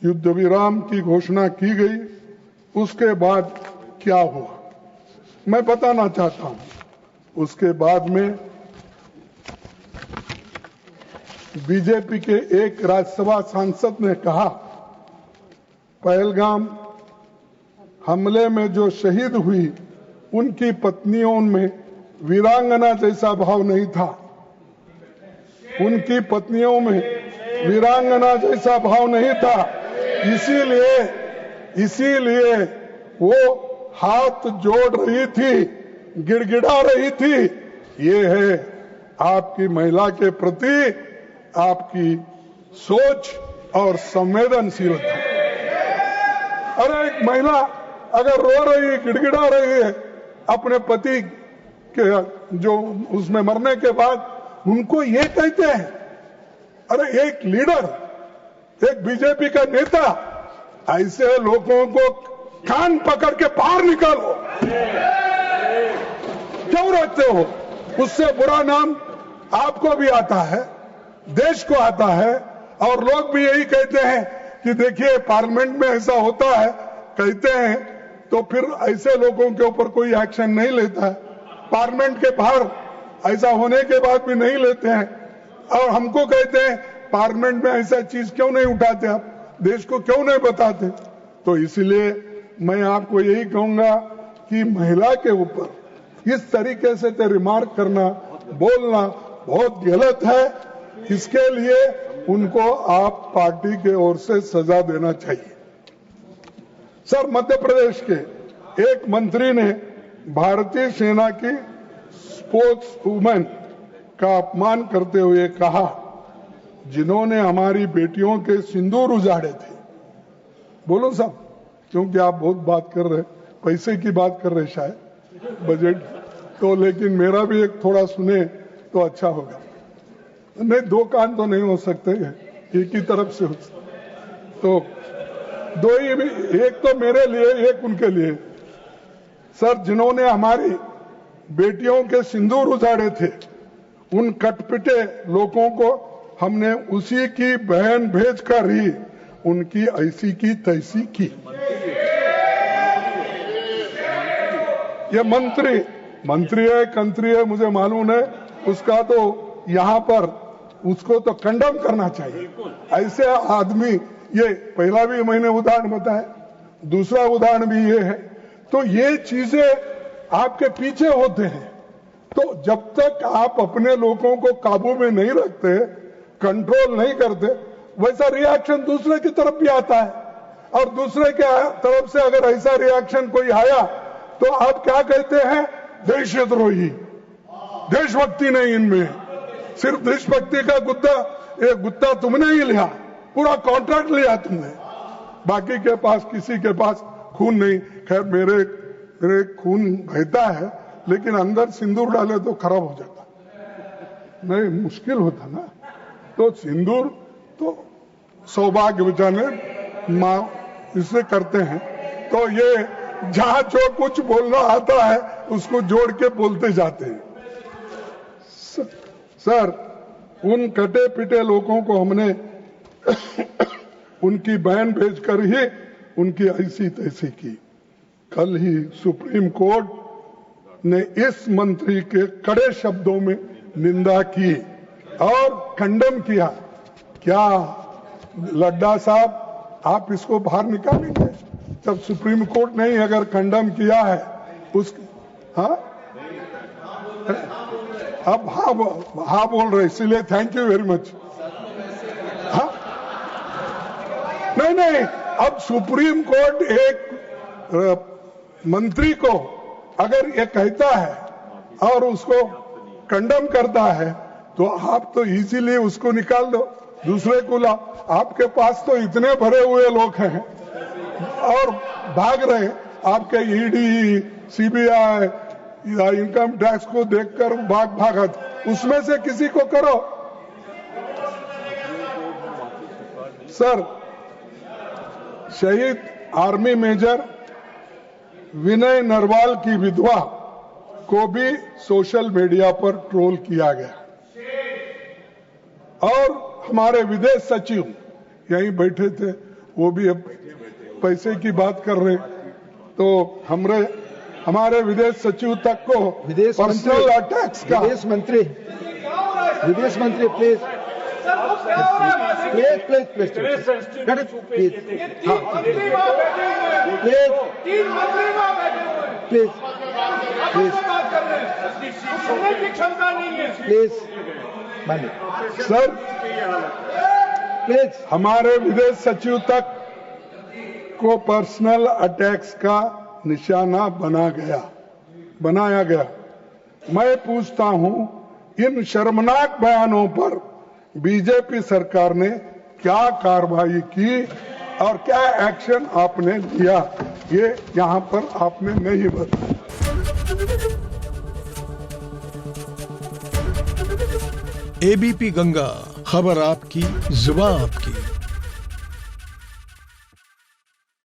युद्ध विराम की घोषणा की गई, उसके बाद क्या हुआ मैं बताना चाहता हूं। उसके बाद में बीजेपी के एक राज्यसभा सांसद ने कहा, पहलगाम हमले में जो शहीद हुई उनकी पत्नियों में वीरांगना जैसा भाव नहीं था। उनकी पत्नियों में वीरांगना जैसा भाव नहीं था, इसीलिए वो हाथ जोड़ रही थी, गिड़गिड़ा रही थी। ये है आपकी महिला के प्रति आपकी सोच और संवेदनशीलता। अरे एक महिला अगर रो रही है, गिड़गिड़ा रही है अपने पति के जो उसमें मरने के बाद, उनको ये कहते हैं। अरे एक लीडर, एक बीजेपी का नेता, ऐसे लोगों को कान पकड़ के बाहर निकालो। क्यों रखते हो? उससे बुरा नाम आपको भी आता है, देश को आता है, और लोग भी यही कहते हैं कि देखिए पार्लियामेंट में ऐसा होता है, कहते हैं तो फिर ऐसे लोगों के ऊपर कोई एक्शन नहीं लेता है। पार्लियामेंट के बाहर ऐसा होने के बाद भी नहीं लेते हैं, और हमको कहते हैं पार्लियामेंट में ऐसा चीज क्यों नहीं उठाते, आप देश को क्यों नहीं बताते। तो इसलिए मैं आपको यही कहूंगा कि महिला के ऊपर इस तरीके से रिमार्क करना, बोलना बहुत गलत है। इसके लिए उनको आप पार्टी के ओर से सजा देना चाहिए। सर, मध्य प्रदेश के एक मंत्री ने भारतीय सेना की स्पोर्ट्स वुमेन का अपमान करते हुए कहा, जिन्होंने हमारी बेटियों के सिंदूर उजाड़े थे। बोलो साहब, क्योंकि आप बहुत बात कर रहे, पैसे की बात कर रहे शायद, बजट तो, लेकिन मेरा भी एक थोड़ा सुने तो अच्छा होगा। नहीं, दो कान तो नहीं हो सकते, एक ही तरफ से हो सकते, तो दो ही भी, एक तो मेरे लिए, एक उनके लिए। सर, जिन्होंने हमारी बेटियों के सिंदूर उजाड़े थे, उन कटपिटे लोगों को हमने उसी की बहन भेजकर ही उनकी ऐसी की तैसी की। ये मंत्री है, कंत्री है, मुझे मालूम है, उसका तो यहाँ पर उसको तो कंडम करना चाहिए। ऐसे आदमी, ये पहला भी मैंने उदाहरण बताया, दूसरा उदाहरण भी ये है। तो ये चीजें आपके पीछे होते हैं। तो जब तक आप अपने लोगों को काबू में नहीं रखते, कंट्रोल नहीं करते, वैसा रिएक्शन दूसरे की तरफ भी आता है। और दूसरे के तरफ से अगर ऐसा रिएक्शन कोई आया तो आप क्या कहते हैं? देशद्रोही, देशभक्ति नहीं इनमें, सिर्फ देशभक्ति का गुत्ता तुमने ही लिया, पूरा कॉन्ट्रैक्ट लिया तुमने, बाकी के पास, किसी के पास खून नहीं। खैर, मेरे खून बहता है, लेकिन अंदर सिंदूर डाले तो खराब हो जाता, नहीं मुश्किल होता ना। तो सिंदूर तो सौभाग्य बचाने माँ इससे करते हैं। तो ये जहां जो कुछ बोलना आता है उसको जोड़ के बोलते जाते हैं। सर, उन कटे पिटे लोगों को हमने उनकी बहन भेजकर ही उनकी ऐसी तैसी की। कल ही सुप्रीम कोर्ट ने इस मंत्री के कड़े शब्दों में निंदा की और खंडन किया। क्या लड्डा साहब, आप इसको बाहर निकालेंगे? जब सुप्रीम कोर्ट ने ही अगर खंडन किया है उस, हाँ अब हाँ बोल रहे, इसलिए थैंक यू वेरी मच। हाँ नहीं, अब सुप्रीम कोर्ट एक मंत्री को अगर ये कहता है और उसको कंडम करता है, तो आप तो इजीली उसको निकाल दो, दूसरे को ला। आपके पास तो इतने भरे हुए लोग हैं और भाग रहे। आपके ईडी, सीबीआई या इनकम टैक्स को देखकर भागत, उसमें से किसी को करो। सर, शहीद आर्मी मेजर विनय नरवाल की विधवा को भी सोशल मीडिया पर ट्रोल किया गया और हमारे विदेश सचिव यहीं बैठे थे, वो भी अब पैसे की बात कर रहे, तो हमारे विदेश सचिव तक को पर्सनल अटैक्स का विदेश मंत्री प्लीज सर हमारे विदेश सचिव तक को पर्सनल अटैक्स का निशाना बनाया गया। मैं पूछता हूं, इन शर्मनाक बयानों पर बीजेपी सरकार ने क्या कार्रवाई की और क्या एक्शन आपने लिया, ये यहां पर आपने नहीं बताया। एबीपी गंगा, खबर आपकी, जुबान आपकी।